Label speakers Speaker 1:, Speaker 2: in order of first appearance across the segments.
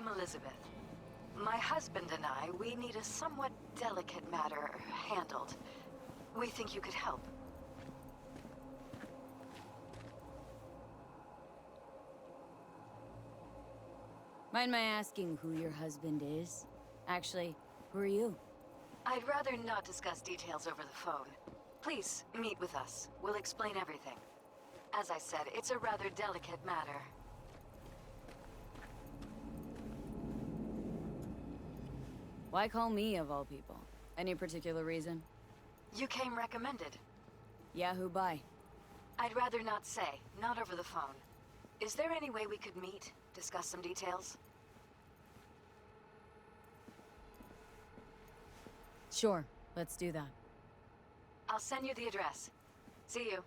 Speaker 1: I'm Elizabeth. My husband and I, we need a somewhat delicate matter handled. We think you could help.
Speaker 2: Mind my asking who your husband is? Actually, who are you?
Speaker 1: I'd rather not discuss details over the phone. Please, meet with us. We'll explain everything. As I said, it's a rather delicate matter.
Speaker 2: Why call me, of all people? Any particular reason?
Speaker 1: You came recommended.
Speaker 2: Yahoo by.
Speaker 1: I'd rather not say, not over the phone. Is there any way we could meet, discuss some details?
Speaker 2: Sure, let's do that.
Speaker 1: I'll send you the address. See you.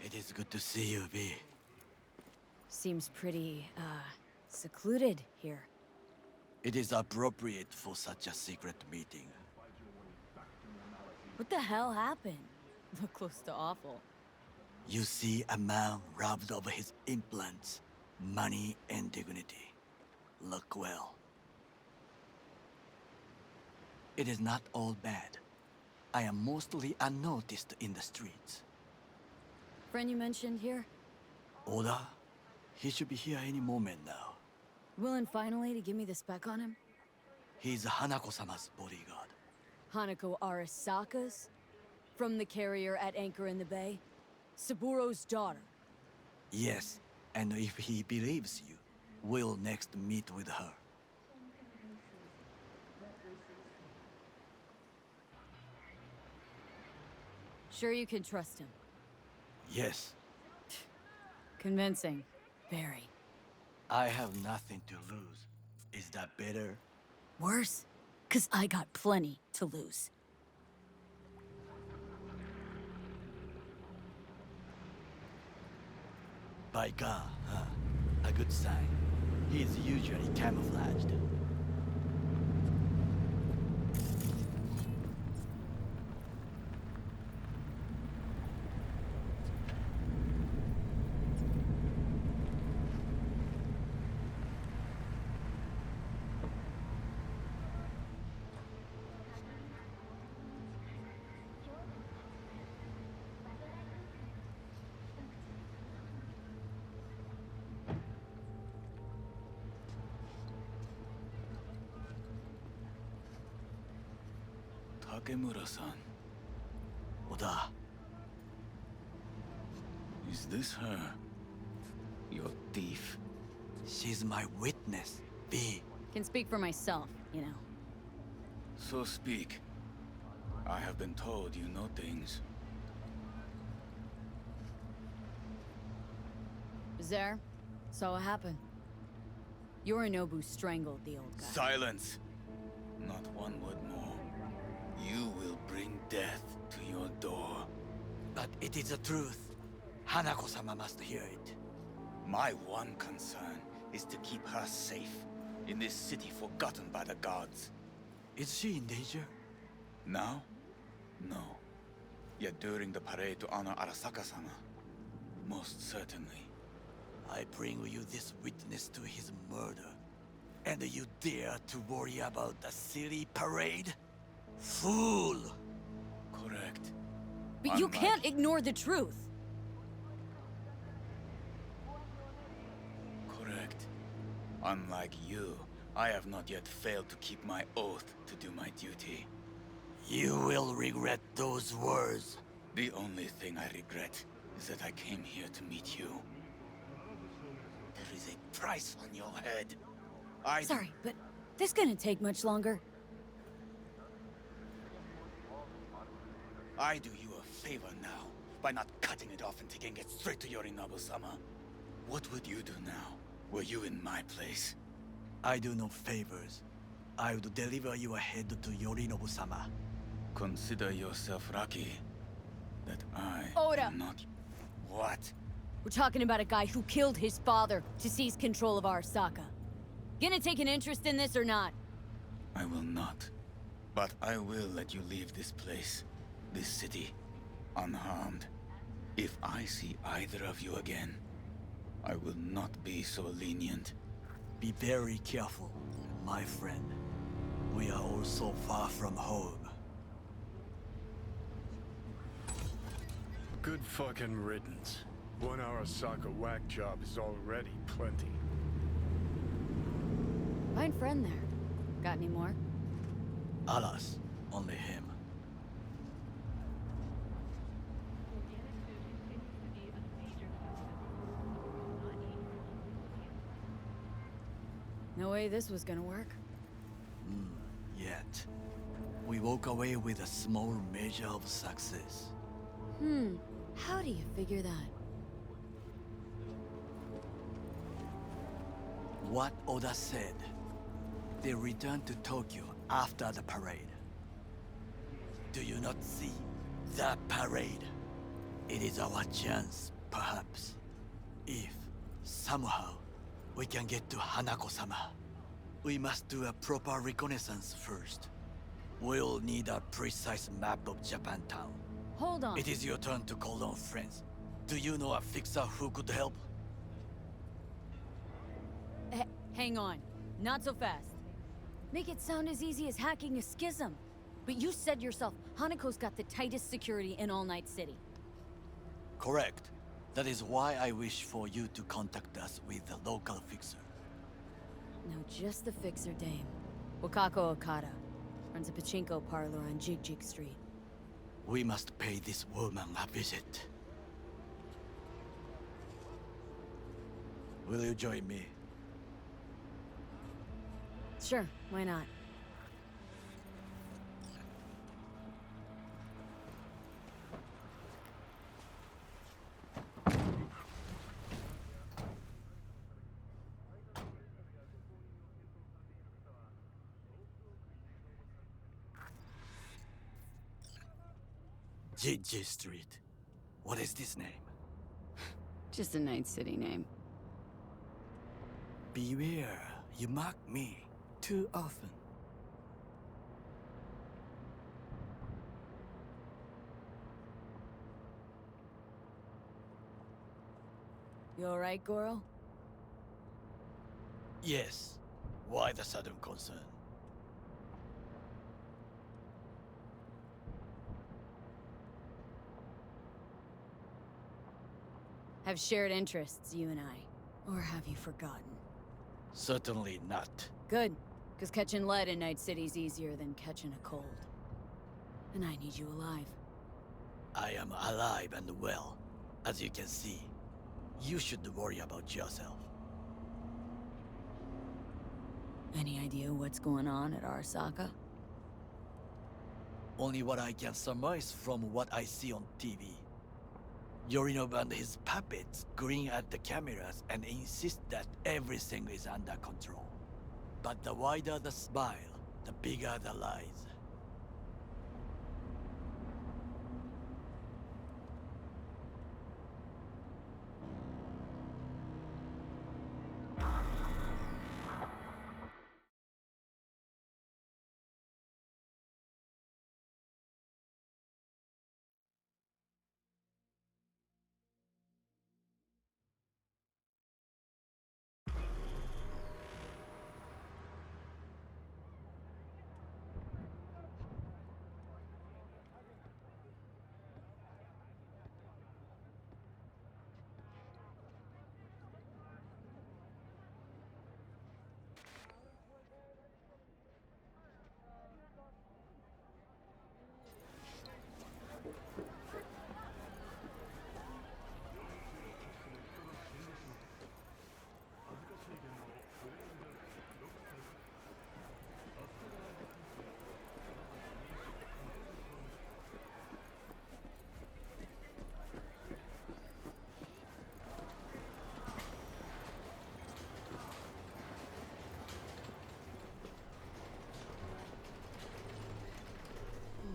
Speaker 3: It is good to see you, V.
Speaker 2: Seems pretty, secluded here.
Speaker 3: It is appropriate for such a secret meeting.
Speaker 2: What the hell happened? Look close to awful.
Speaker 3: You see a man robbed of his implants, money and dignity. Look well. It is not all bad. I am mostly unnoticed in the streets.
Speaker 2: Friend you mentioned here?
Speaker 3: Oda? He should be here any moment now.
Speaker 2: Willing finally to give me the spec on him?
Speaker 3: He's Hanako-sama's bodyguard.
Speaker 2: Hanako Arasaka's? From the carrier at anchor in the bay? Saburo's daughter?
Speaker 3: Yes, and if he believes you, we'll next meet with her.
Speaker 2: Sure you can trust him?
Speaker 3: Yes,
Speaker 2: Convincing. Very.
Speaker 3: I have nothing to lose. Is that better?
Speaker 2: Worse? 'Cause I got plenty to lose.
Speaker 3: By God, huh? A good sign. He is usually camouflaged.
Speaker 4: Takemura-san,
Speaker 3: Oda,
Speaker 4: is this her? Your thief?
Speaker 3: she's my witness, V.
Speaker 2: Can speak for myself, you know.
Speaker 4: So speak. I have been told you know things.
Speaker 2: Was there? Saw what happened. Yorinobu strangled the old guy.
Speaker 4: Silence! Not one word more. You will bring death to your door.
Speaker 3: But it is the truth. Hanako-sama must hear it.
Speaker 4: My one concern is to keep her safe in this city forgotten by the gods.
Speaker 3: Is she in danger?
Speaker 4: Now? No. Yet during the parade to honor Arasaka-sama, most certainly.
Speaker 3: I bring you this witness to his murder. And you dare to worry about the silly parade? Fool!
Speaker 4: Correct.
Speaker 2: But you
Speaker 4: Unlike-
Speaker 2: can't ignore the truth!
Speaker 4: Correct. Unlike you, I have not yet failed to keep my oath to do my duty.
Speaker 3: You will regret those words.
Speaker 4: The only thing I regret is that I came here to meet you. There is a price on your head.
Speaker 2: Sorry, but this gonna take much longer.
Speaker 4: I do you a favor now, by not cutting it off and taking it straight to Yorinobu-sama. What would you do now, were you in my place?
Speaker 3: I do no favors. I would deliver you ahead to Yorinobu-sama.
Speaker 4: Consider yourself lucky that I
Speaker 2: Oda!
Speaker 4: am not... What?
Speaker 2: We're talking about a guy who killed his father to seize control of Arasaka. Gonna take an interest in this or not?
Speaker 4: I will not. But I will let you leave this place, this city, unharmed. If I see either of you again, I will not be so lenient.
Speaker 3: Be very careful, my friend. We are all so far from home.
Speaker 5: Good fucking riddance. One Arasaka whack job is already plenty.
Speaker 2: Fine friend there. Got any more?
Speaker 3: Alas, only him.
Speaker 2: No way this was gonna work.
Speaker 3: Yet, we walk away with a small measure of success.
Speaker 2: How do you figure that?
Speaker 3: What Oda said. They returned to Tokyo after the parade. Do you not see? The parade. It is our chance, Perhaps, if, somehow, we can get to Hanako-sama, we must do a proper reconnaissance first. We'll need a precise map of Japantown.
Speaker 2: Hold on.
Speaker 3: It is your turn to call on friends. Do you know a fixer who could help?
Speaker 2: Hang on. Not so fast. Make it sound as easy as hacking a schism. But you said yourself, Hanako's got the tightest security in All Night City.
Speaker 3: Correct. That is why I wish for you to contact us with the local fixer.
Speaker 2: Now just the fixer dame. Wakako Okada. Runs a pachinko parlor on Jig Jig Street.
Speaker 3: We must pay this woman a visit. Will you join me?
Speaker 2: Sure, why not?
Speaker 3: JJ Street. What is this name?
Speaker 2: Just a Night City name.
Speaker 3: Beware, you mock me too often.
Speaker 2: You alright, Goro?
Speaker 3: Yes. Why the sudden concern?
Speaker 2: Have shared interests, you and I. Or have you forgotten?
Speaker 3: Certainly not.
Speaker 2: Good, because catching lead in Night City's easier than catching a cold. And I need you alive.
Speaker 3: I am alive and well, as you can see. You should worry about yourself.
Speaker 2: Any idea what's going on at Arasaka?
Speaker 3: Only what I can surmise from what I see on TV. Yorinobu and his puppets grin at the cameras and insist that everything is under control. But the wider the smile, the bigger the lies.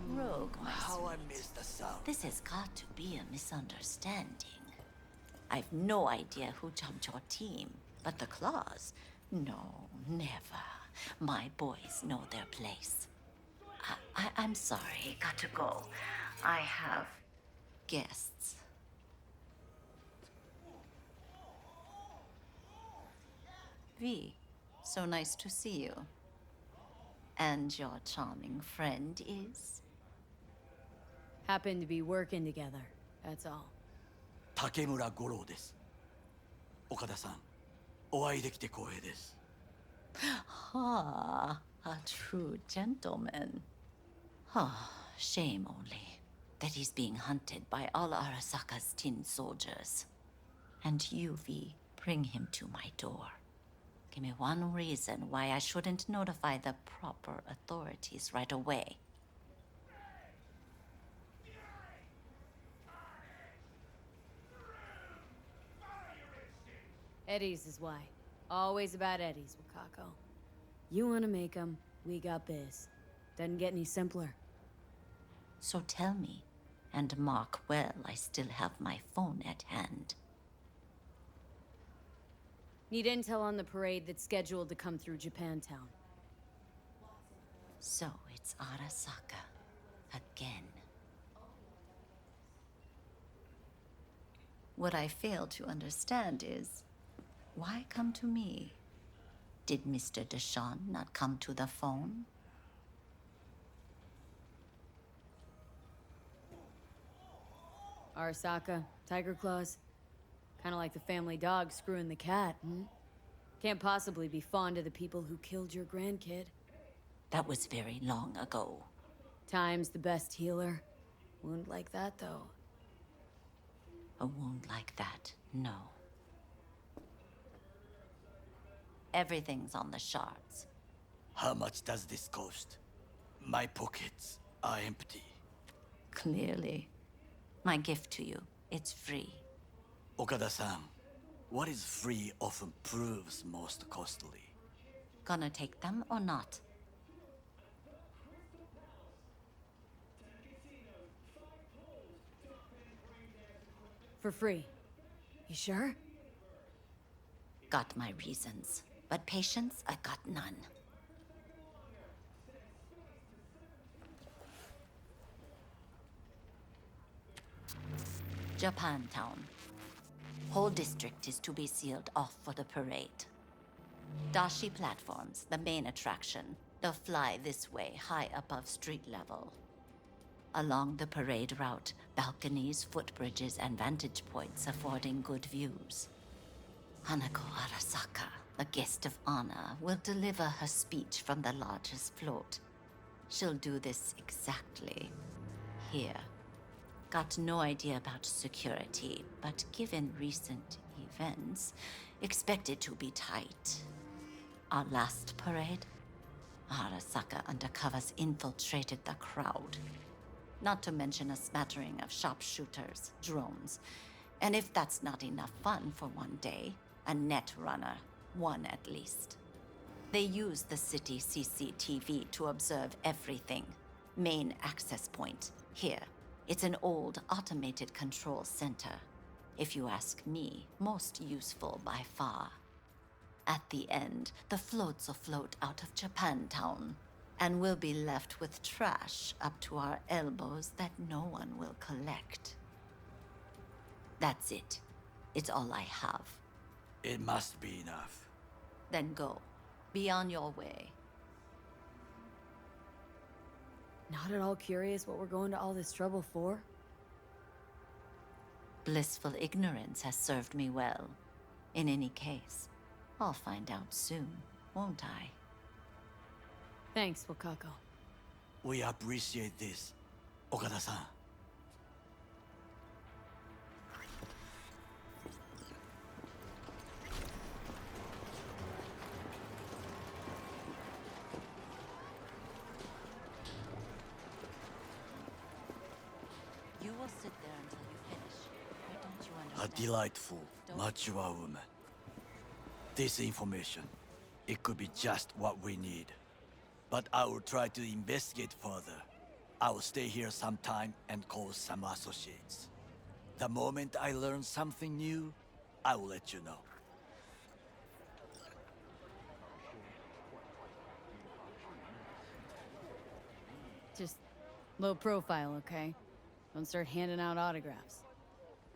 Speaker 6: Rogue, my
Speaker 3: How I
Speaker 6: sweet.
Speaker 3: missed the sound.
Speaker 6: This has got to be a misunderstanding. I've no idea who jumped your team, but the Claws? No, never. My boys know their place. I'm sorry, got to go. I have guests. V, so nice to see you. And your charming friend is?
Speaker 2: Happen to be working together, that's all.
Speaker 3: 竹村五郎です。岡田さん、お会いできて光栄です。
Speaker 6: Ah, a true gentleman. Ah, shame only that he's being hunted by all Arasaka's tin soldiers. And you, V, bring him to my door. Give me one reason why I shouldn't notify the proper authorities right away.
Speaker 2: Eddie's is why. Always about Eddie's, Wakako. You wanna make 'em, we got biz. Doesn't get any simpler.
Speaker 6: So tell me, And mark well, I still have my phone at hand.
Speaker 2: Need intel on the parade that's scheduled to come through Japantown.
Speaker 6: So it's Arasaka again. What I fail to understand is, why come to me? Did Mr. Deshawn not come to the phone?
Speaker 2: Arasaka, Tiger Claws. Kinda like the family dog screwing the cat, hmm? Can't possibly be fond of the people who killed your grandkid.
Speaker 6: That was very long ago.
Speaker 2: Time's the best healer. Wound like that, though.
Speaker 6: A wound like that, no. Everything's on the shards.
Speaker 3: How much does this cost? My pockets are empty.
Speaker 6: Clearly. My gift to you, it's free.
Speaker 3: Okada-san, what is free often proves most costly.
Speaker 6: Gonna take them or not?
Speaker 2: For free. You sure?
Speaker 6: Got my reasons, but patience, I got none. Japantown. Whole district is to be sealed off for the parade. Dashi platforms, the main attraction. They'll fly this way, high above street level. Along the parade route, balconies, footbridges, and vantage points affording good views. Hanako Arasaka, the guest of honor, will deliver her speech from the largest float. She'll do this exactly here. Got no idea about security, but given recent events, expect it to be tight. Our last parade, Arasaka undercovers infiltrated the crowd. Not to mention a smattering of sharpshooters, drones, and if that's not enough fun for one day, a net runner, one at least. They use the city CCTV to observe everything. Main access point, here. It's an old automated control center. If you ask me, most useful by far. At the end, the floats will float out of Japantown, and we'll be left with trash up to our elbows that no one will collect. That's it. It's all I have.
Speaker 3: It must be enough.
Speaker 6: Then go. Be on your way.
Speaker 2: Not at all curious what we're going to all this trouble for?
Speaker 6: Blissful ignorance has served me well. In any case, I'll find out soon, won't I?
Speaker 2: Thanks, Wakako.
Speaker 3: We appreciate this, Okada-san.
Speaker 6: You will sit there until you finish. Why don't you
Speaker 3: A
Speaker 6: understand?
Speaker 3: delightful, mature woman. This information, it could be just what we need. But I will try to investigate further. I will stay here some time and call some associates. The moment I learn something new, I will let you know.
Speaker 2: Just low profile, okay? Don't start handing out autographs.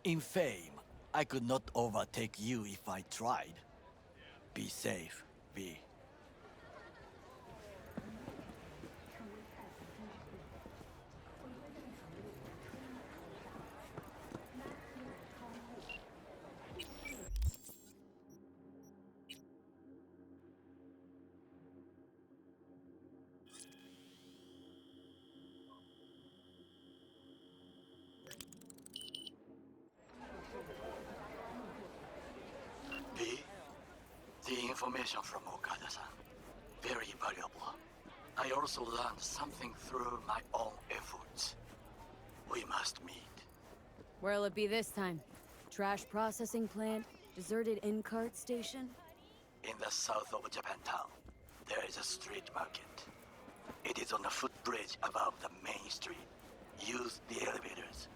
Speaker 3: In fame, I could not overtake you if I tried. Be safe, V. V, the information from Okada-san, very valuable. I also learned something through my own efforts. We must meet.
Speaker 2: Where'll it be this time? Trash processing plant? Deserted in-cart station?
Speaker 3: In the south of Japantown, there is a street market. It is on a footbridge above the main street. Use the elevators.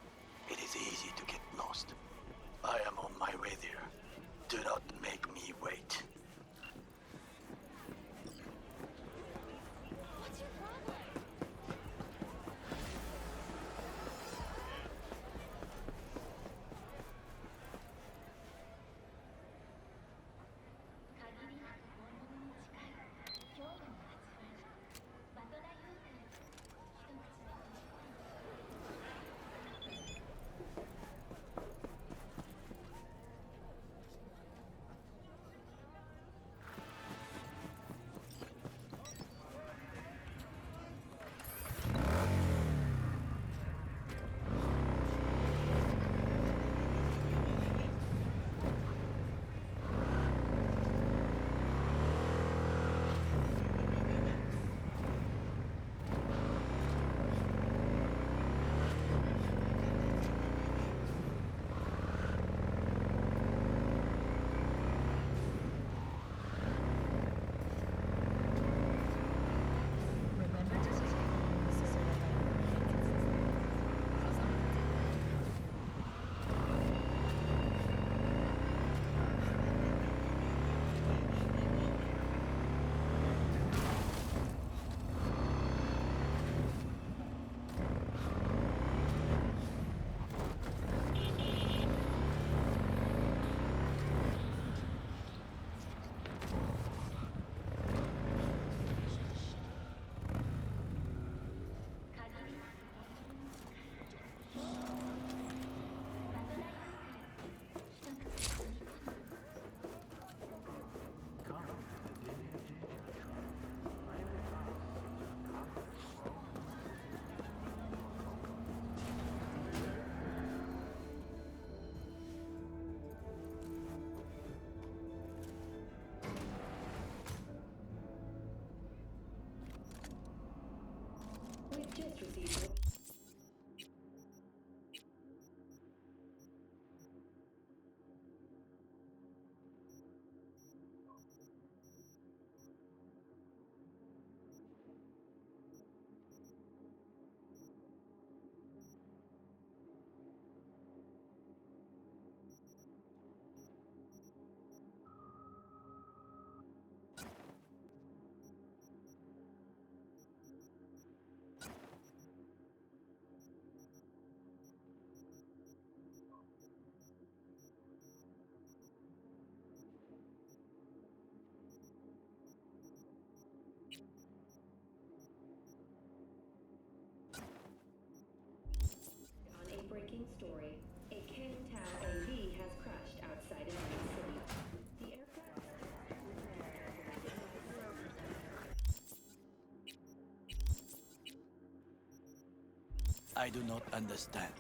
Speaker 7: story. A Kangtao AV has crashed outside of New City. The aircraft.
Speaker 3: I do not understand.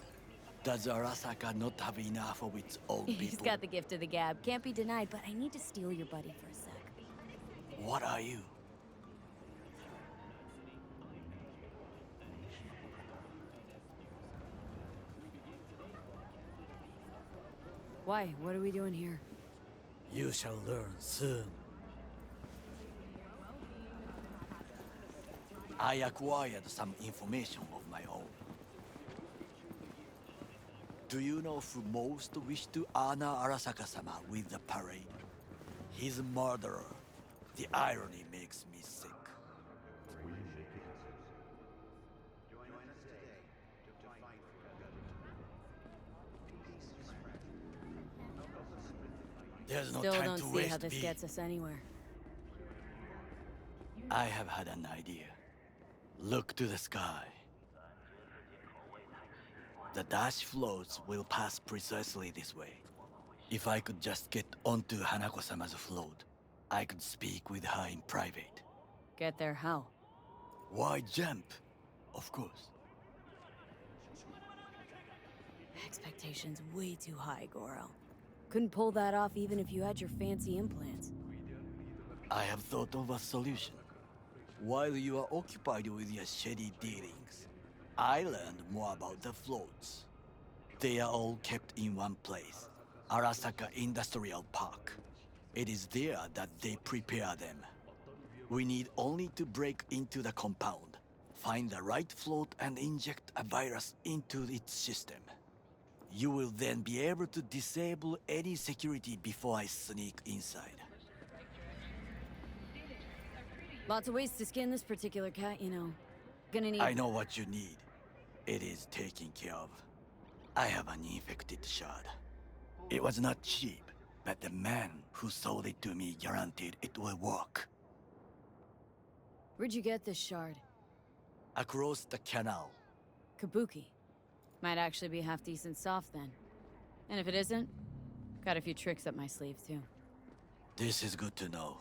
Speaker 3: Does Arasaka not have enough of its own people?
Speaker 2: He's got the gift of the gab. Can't be denied, but I need to steal your buddy for a sec.
Speaker 3: What are you?
Speaker 2: Why? What are we doing here?
Speaker 3: You shall learn soon. I acquired some information of my own. Do you know who most wished to honor Arasaka-sama with the parade? His murderer. The irony makes me sick. There's no
Speaker 2: Still
Speaker 3: time
Speaker 2: don't
Speaker 3: to
Speaker 2: see
Speaker 3: waste.
Speaker 2: how this
Speaker 3: B.
Speaker 2: gets us anywhere.
Speaker 3: I have had an idea. Look to the sky. The dash floats will pass precisely this way. If I could just get onto Hanako-sama's float, I could speak with her in private.
Speaker 2: Get there how?
Speaker 3: Why jump? Of course.
Speaker 2: Expectations way too high, Goro. Couldn't pull that off even if you had your fancy implants.
Speaker 3: I have thought of a solution. While you are occupied with your shady dealings, I learned more about the floats. They are all kept in one place, Arasaka Industrial Park. It is there that they prepare them. We need only to break into the compound, find the right float and inject a virus into its system. You will then be able to disable any security before I sneak inside.
Speaker 2: Lots of ways to skin this particular cat, you know. Gonna need...
Speaker 3: I know what you need. It is taken care of. I have an infected shard. It was not cheap, but the man who sold it to me guaranteed it will work.
Speaker 2: Where'd you get this shard?
Speaker 3: Across the canal.
Speaker 2: Kabuki. Might actually be half decent soft then. And if it isn't, got a few tricks up my sleeve too.
Speaker 3: This is good to know.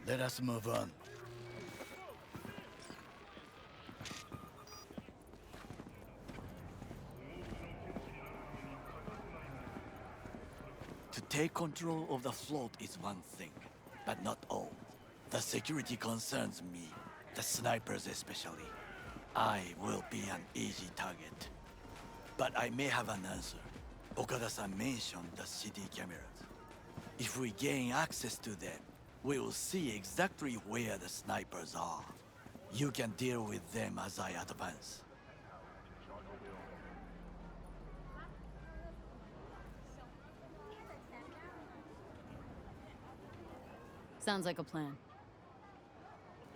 Speaker 3: Let us move on. To take control of the float is one thing, but not all. The security concerns me, the snipers especially. I will be an easy target. But I may have an answer. Okada-san mentioned the city cameras. If we gain access to them, we will see exactly where the snipers are. You can deal with them as I advance.
Speaker 2: Sounds like a plan.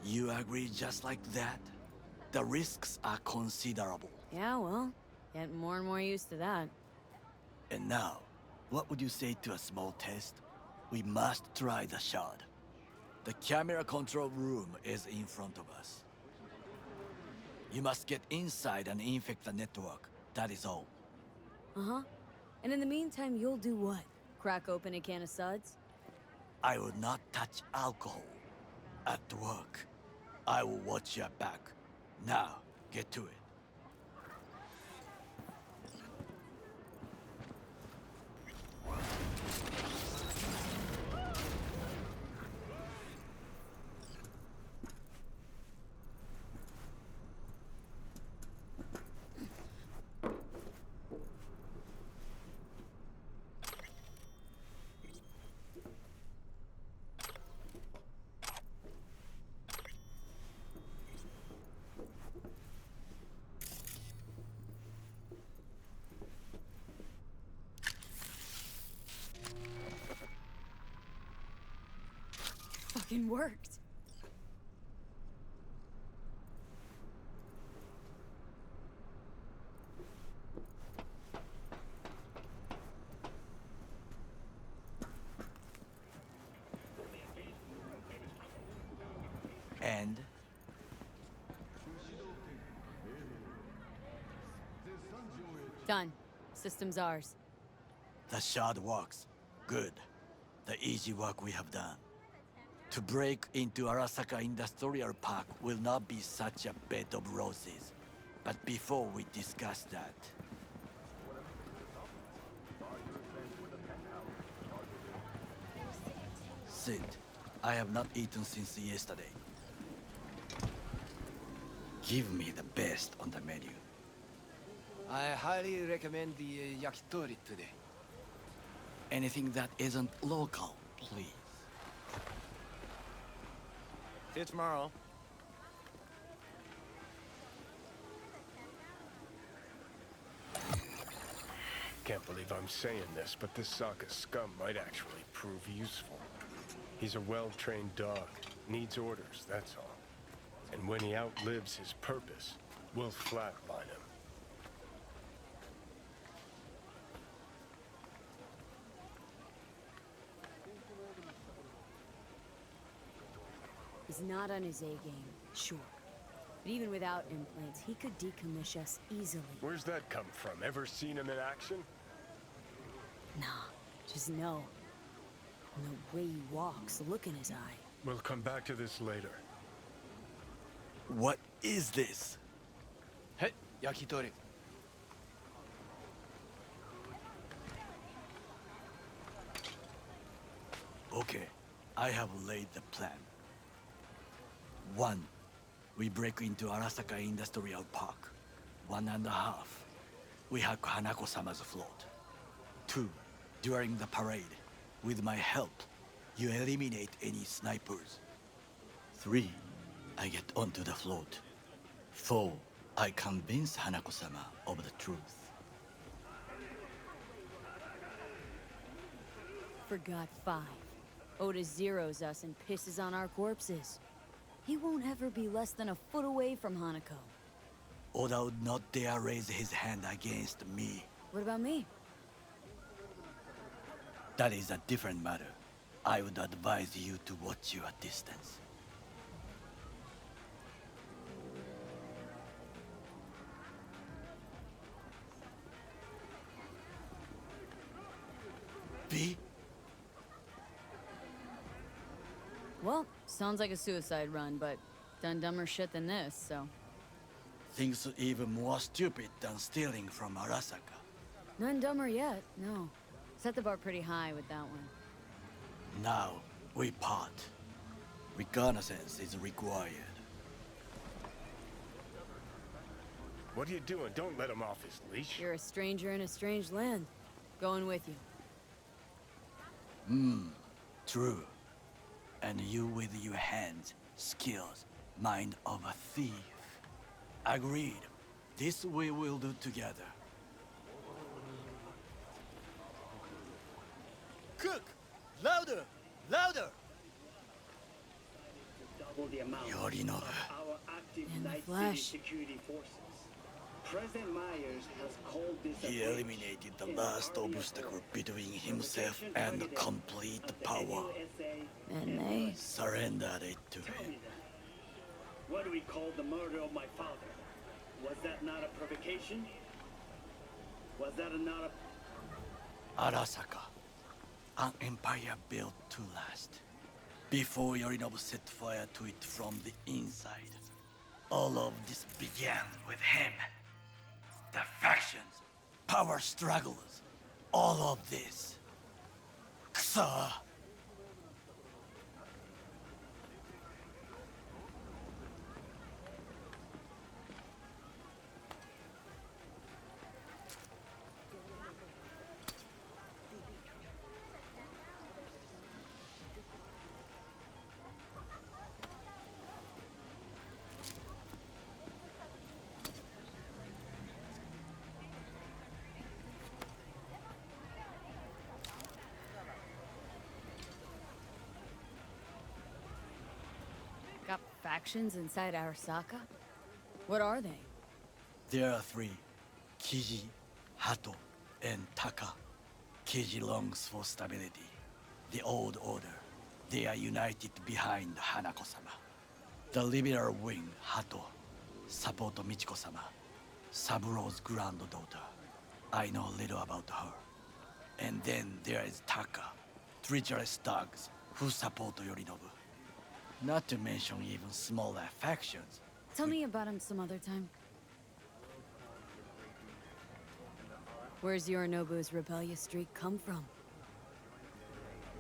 Speaker 3: You agree just like that? The risks are considerable.
Speaker 2: Yeah, well, getting more and more used to that.
Speaker 3: And now, what would you say to a small test? We must try the shard. The camera control room is in front of us. You must get inside and infect the network. That is all.
Speaker 2: Uh-huh. And in the meantime, you'll do what? Crack open a can of suds?
Speaker 3: I will not touch alcohol. At work. I will watch your back. Now, get to it.
Speaker 2: Fucking worked.
Speaker 3: And
Speaker 2: Done. System's ours.
Speaker 3: the shard works. Good. The easy work we have done. To break into Arasaka Industrial Park will not be such a bed of roses. But before we discuss that, Sid, I have not eaten since yesterday. Give me the best on the menu.
Speaker 8: I highly recommend the yakitori today.
Speaker 3: Anything that isn't local, please.
Speaker 8: See you tomorrow.
Speaker 5: Can't believe I'm saying this, but this Sokka scum might actually prove useful. He's a well-trained dog. Needs orders, that's all. And when he outlives his purpose, we'll flatline him.
Speaker 2: He's not on his A game, sure. But even without implants, he could decommission us easily.
Speaker 5: Where's that come from? Ever seen him in action?
Speaker 2: Nah, just know. And the way he walks, the look in his eye.
Speaker 5: We'll come back to this later.
Speaker 3: What is this?
Speaker 8: Hey, yakitori.
Speaker 3: Okay, I have laid the plan. 1. We break into Arasaka Industrial Park. 1.5. We hack Hanako-sama's float. 2. During the parade, with my help, you eliminate any snipers. 3. I get onto the float. 4. I convince Hanako-sama of the truth.
Speaker 2: Forgot 5. Oda zeroes us and pisses on our corpses. He won't ever be less than a foot away from Hanako.
Speaker 3: Oda would not dare raise his hand against me.
Speaker 2: What about me?
Speaker 3: That is a different matter. I would advise you to watch your distance. V?
Speaker 2: Well, sounds like a suicide run, but done dumber shit than this, so...
Speaker 3: Things even more stupid than stealing from Arasaka.
Speaker 2: None dumber yet, no. Set the bar pretty high with that one.
Speaker 3: Now, we part. Reconnaissance is required.
Speaker 5: What are you doing? Don't let him off his leash.
Speaker 2: You're a stranger in a strange land. Going with you.
Speaker 3: True. And you with your hands, skills, mind of a thief. Agreed. This we will do together.
Speaker 8: Cook! Louder! Louder!
Speaker 7: Double the amount
Speaker 3: Yorinobu.
Speaker 7: of our active
Speaker 2: In the
Speaker 7: Night
Speaker 2: flesh.
Speaker 7: City security forces. President Myers has called this a
Speaker 3: He
Speaker 7: breach
Speaker 3: eliminated the
Speaker 7: in
Speaker 3: last
Speaker 7: Army
Speaker 3: obstacle
Speaker 7: authority.
Speaker 3: between himself
Speaker 7: Provocation
Speaker 3: and
Speaker 7: targeted
Speaker 3: complete
Speaker 7: of the
Speaker 3: power.
Speaker 7: NUSA
Speaker 2: And they...
Speaker 3: Surrendered it to
Speaker 7: Tell
Speaker 3: him.
Speaker 7: me that. What do we call the murder of my father? Was that not a provocation? Was that not a...
Speaker 3: Arasaka. An empire built to last. Before Yorinobu set fire to it from the inside. All of this began with him. The factions, power struggles, all of this. Kusa!
Speaker 2: Got factions inside Arasaka? What are they?
Speaker 3: There are 3. Kiji, Hato, and Taka. Kiji longs for stability. The old order. They are united behind Hanako-sama. The liberal wing, Hato, Sapoto Michiko-sama, Saburo's granddaughter. I know little about her. And then there is Taka, treacherous thugs who support Yorinobu. Not to mention even smaller factions.
Speaker 2: Tell me about him some other time. Where's Yorinobu's rebellious streak come from?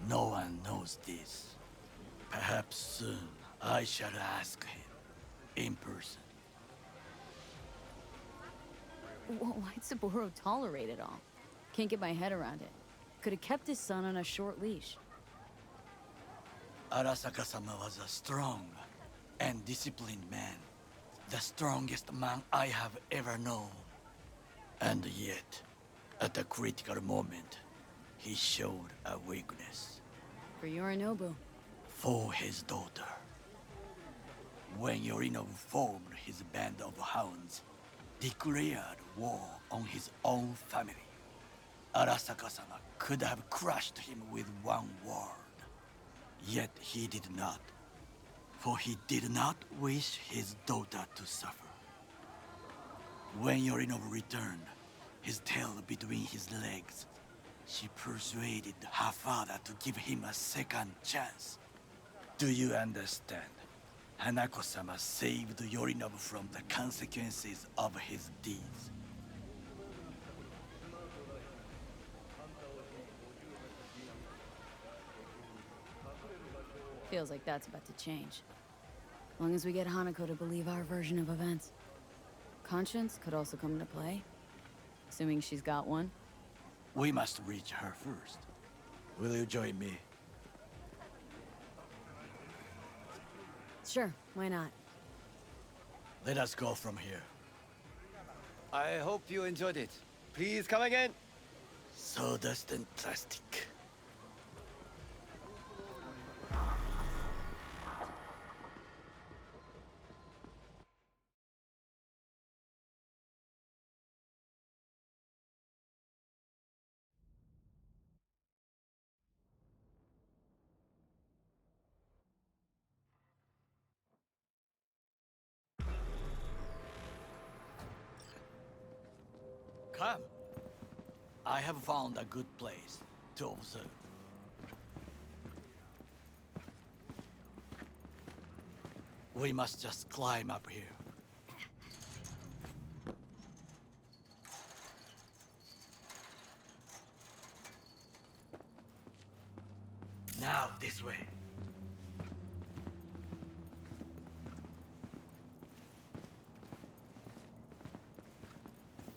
Speaker 3: No one knows this. Perhaps soon I shall ask him in person.
Speaker 2: Why'd Saburo tolerate it all? Can't get my head around it. Could have kept his son on a short leash.
Speaker 3: Arasaka-sama was a strong and disciplined man. The strongest man I have ever known. And yet, at a critical moment, he showed a weakness.
Speaker 2: For Yorinobu.
Speaker 3: For his daughter. When Yorinobu formed his band of hounds, declared war on his own family, Arasaka-sama could have crushed him with one word. Yet he did not, for he did not wish his daughter to suffer. When Yorinobu returned, his tail between his legs, she persuaded her father to give him a second chance. Do you understand? Hanako-sama saved Yorinobu from the consequences of his deeds.
Speaker 2: Feels like that's about to change. As long as we get Hanako to believe our version of events. Conscience could also come into play. Assuming she's got one.
Speaker 3: We must reach her first. Will you join me?
Speaker 2: Sure, why not?
Speaker 3: Let us go from here.
Speaker 8: I hope you enjoyed it. Please come again.
Speaker 3: Sawdust and plastic. Come. I have found a good place to observe. We must just climb up here. Now, this way.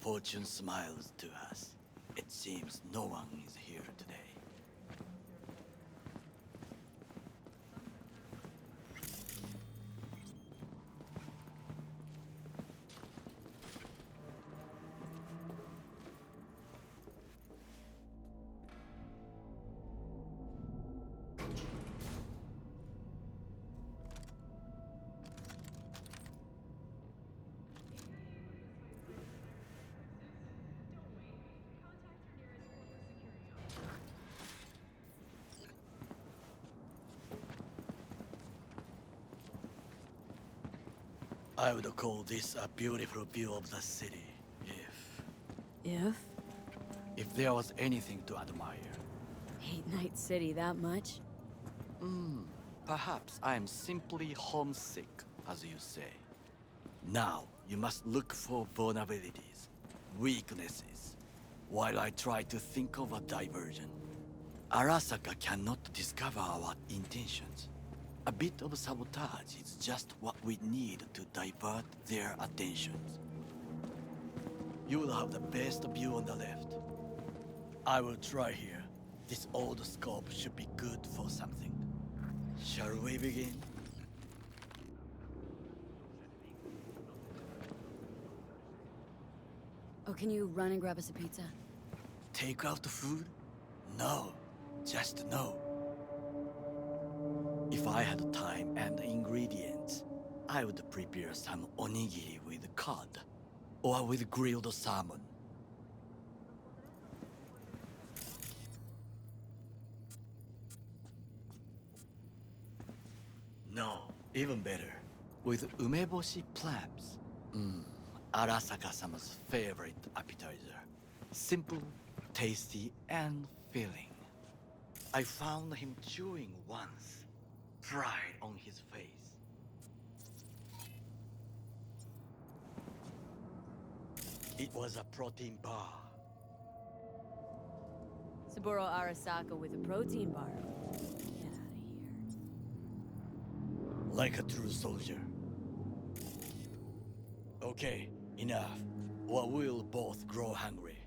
Speaker 3: Fortune smiles to us. It seems no one is here today. I would call this a beautiful view of the city,
Speaker 2: If?
Speaker 3: if there was anything to admire.
Speaker 2: Hate Night City that much?
Speaker 3: Perhaps I am simply homesick, as you say. Now, you must look for vulnerabilities, weaknesses, while I try to think of a diversion. Arasaka cannot discover our intentions. A bit of sabotage is just what we need to divert their attentions. You will have the best view on the left. I will try here. This old scope should be good for something. Shall we begin?
Speaker 2: Oh, can you run and grab us a pizza?
Speaker 3: Take out the food? No, just no. If I had time and ingredients, I would prepare some onigiri with cod, or with grilled salmon. No, even better. with umeboshi clams. Arasaka-sama's favorite appetizer. Simple, tasty, and filling. I found him chewing once, pride on his face. It was a protein bar.
Speaker 2: Saburo Arasaka with a protein bar. Get out of here.
Speaker 3: Like a true soldier. Okay, enough. Or we'll both grow hungry.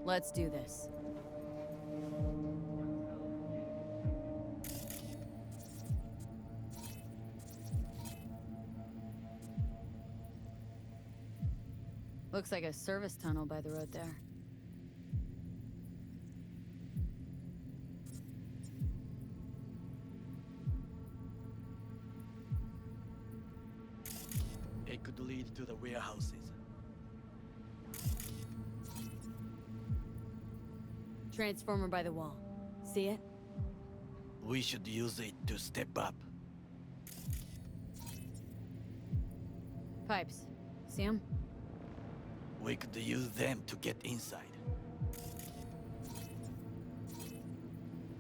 Speaker 2: Let's do this. Looks like a service tunnel by the road there.
Speaker 3: It could lead to the warehouses.
Speaker 2: Transformer by the wall. See it?
Speaker 3: We should use it to step up.
Speaker 2: Pipes. See 'em?
Speaker 3: We could use them to get inside.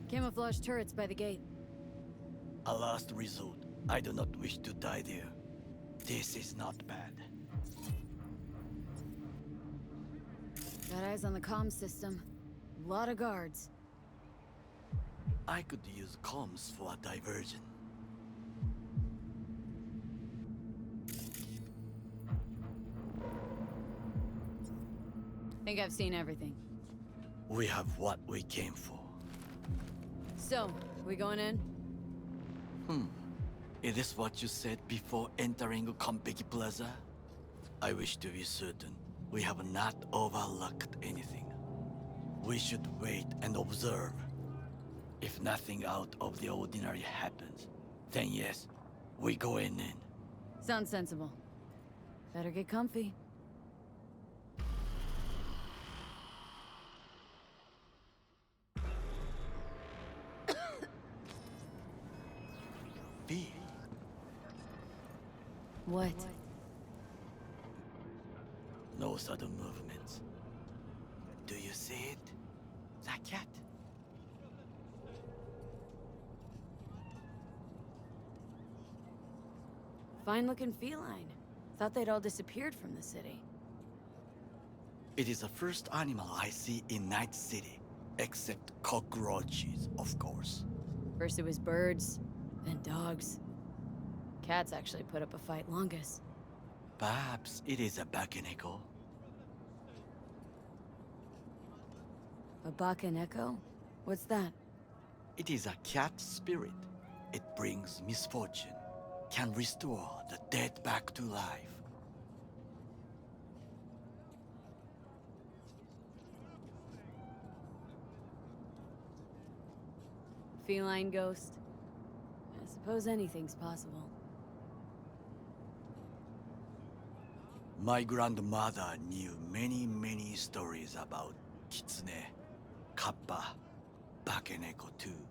Speaker 2: Camouflage turrets by the gate.
Speaker 3: A last resort. I do not wish to die there. This is not bad.
Speaker 2: Got eyes on the comm system. A lot of guards.
Speaker 3: I could use comms for a diversion.
Speaker 2: Think I've seen everything.
Speaker 3: We have what we came for.
Speaker 2: So, we going in?
Speaker 3: Is this what you said before entering Konpeki Plaza? I wish to be certain we have not overlooked anything. We should wait and observe. If nothing out of the ordinary happens, then yes, we go in.
Speaker 2: Sounds sensible. Better get comfy.
Speaker 3: B.
Speaker 2: What?
Speaker 3: No sudden movements. Do you see it? That cat?
Speaker 2: Fine-looking feline. Thought they'd all disappeared from the city.
Speaker 3: It is the first animal I see in Night City, except cockroaches, of course.
Speaker 2: First it was birds, then dogs. Cats actually put up a fight longest.
Speaker 3: Perhaps it is a bakeneko.
Speaker 2: A Bakaneko? What's that?
Speaker 3: It is a cat spirit. It brings misfortune, can restore the dead back to life.
Speaker 2: Feline ghost? I suppose anything's possible.
Speaker 3: My grandmother knew many stories about kitsune, kappa, bakeneko too.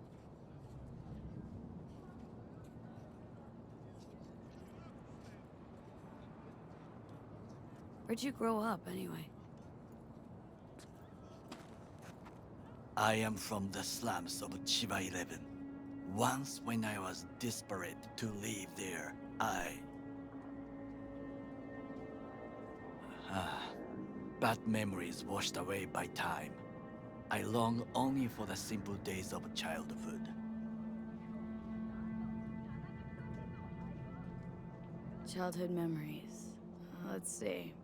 Speaker 2: Where'd you grow up, anyway?
Speaker 3: I am from the slums of Chiba 11. Once when I was desperate to live there, bad memories washed away by time. I long only for the simple days of childhood.
Speaker 2: Childhood memories. Let's see.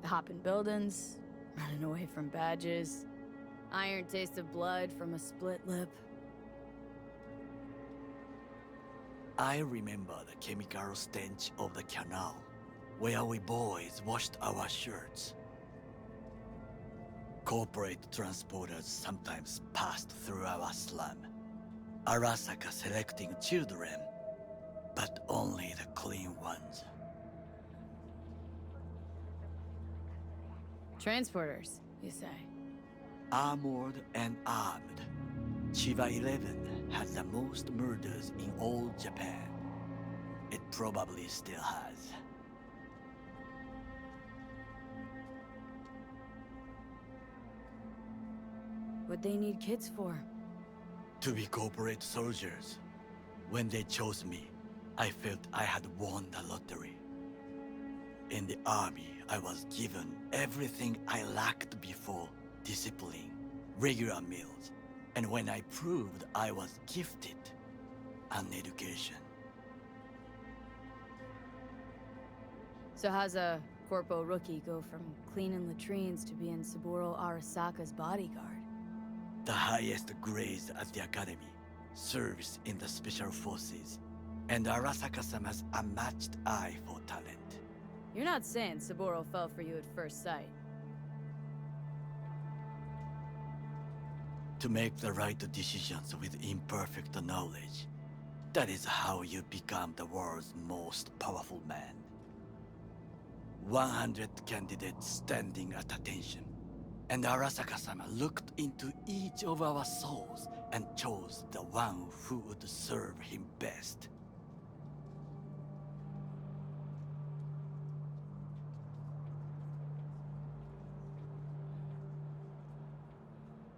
Speaker 2: The hopping buildings, running away from badges, iron taste of blood from a split lip.
Speaker 3: I remember the chemical stench of the canal, where we boys washed our shirts. Corporate transporters sometimes passed through our slum. Arasaka selecting children, but only the clean ones.
Speaker 2: Transporters, you say?
Speaker 3: Armored and armed. Chiba 11. had the most murders in all Japan. It probably still has.
Speaker 2: What they need kids for?
Speaker 3: To be corporate soldiers. When they chose me, I felt I had won the lottery. In the army, I was given everything I lacked before: discipline, regular meals, and when I proved I was gifted, an education.
Speaker 2: So how's a corpo rookie go from cleaning latrines to being Saburo Arasaka's bodyguard?
Speaker 3: The highest grades at the academy, service in the special forces, and Arasaka-sama's unmatched eye for talent.
Speaker 2: You're not saying Saburo fell for you at first sight.
Speaker 3: To make the right decisions with imperfect knowledge, that is how you become the world's most powerful man. 100 candidates standing at attention, and Arasaka-sama looked into each of our souls and chose the one who would serve him best.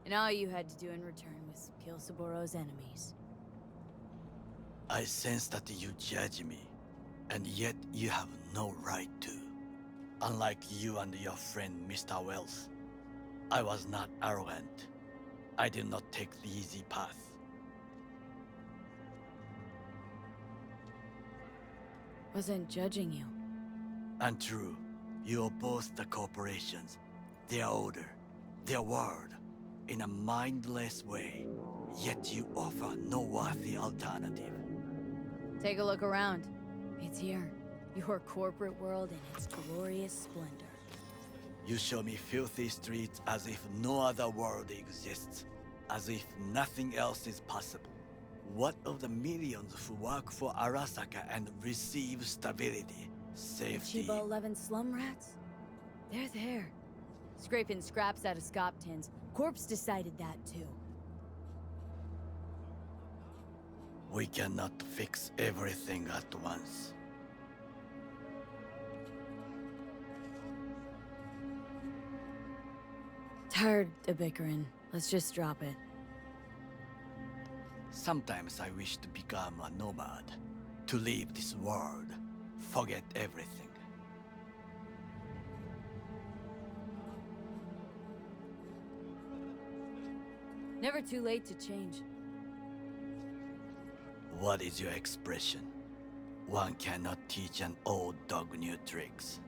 Speaker 2: And all you had to do in return was kill Saburo's enemies.
Speaker 3: I sense that you judge me, and yet you have no right to. Unlike you and your friend Mr. Wells, I was not arrogant. I did not take the easy path.
Speaker 2: Wasn't judging you.
Speaker 3: Untrue. You oppose the corporations, their order, their word, in a mindless way, yet you offer no worthy alternative.
Speaker 2: Take a look around. It's here. Your corporate world in its glorious splendor.
Speaker 3: You show me filthy streets as if no other world exists, as if nothing else is possible. What of the millions who work for Arasaka and receive stability, safety?
Speaker 2: Chiba 11 slum rats? They're there. Scraping scraps out of scop tins. Corpse decided that too.
Speaker 3: We cannot fix everything at once.
Speaker 2: Tired of bickering. Let's just drop it.
Speaker 3: Sometimes I wish to become a nomad, to leave this world, forget everything.
Speaker 2: Never too late to change.
Speaker 3: What is your expression? One cannot teach an old dog new tricks.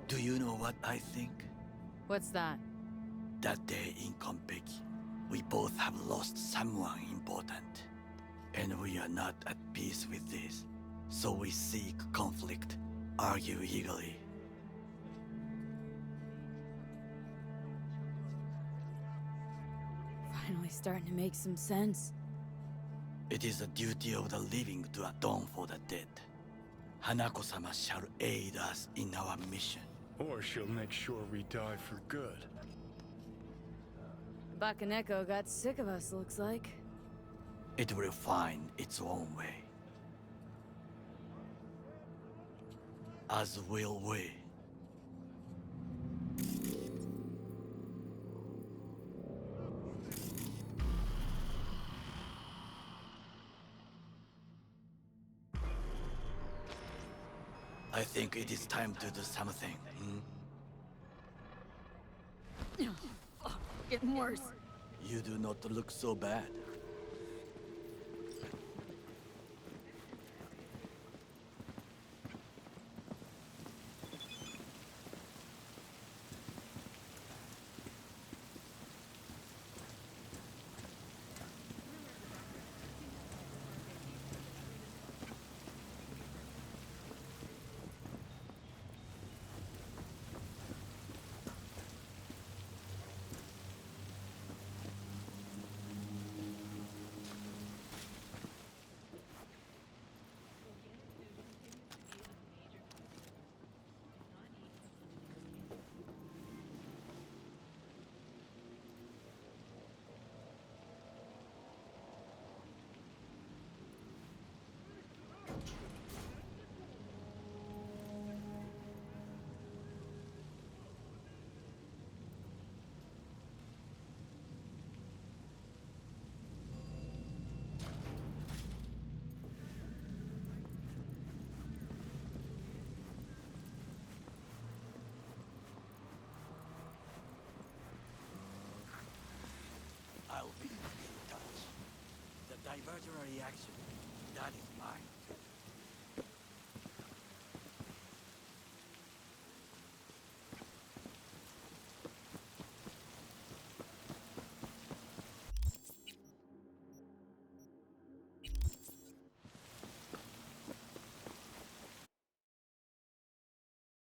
Speaker 3: Do you know what I think?
Speaker 2: What's that?
Speaker 3: That day in Konpeki, we both have lost someone important. And we are not at peace with this. So we seek conflict, argue eagerly.
Speaker 2: Finally starting to make some sense.
Speaker 3: It is the duty of the living to atone for the dead. Hanako-sama shall aid us in our mission.
Speaker 5: Or she'll make sure we die for good.
Speaker 2: Bakaneko got sick of us, looks like.
Speaker 3: It will find its own way. As will we. I think it is time to do something.
Speaker 2: Getting worse.
Speaker 3: You do not look so bad. Actually, that is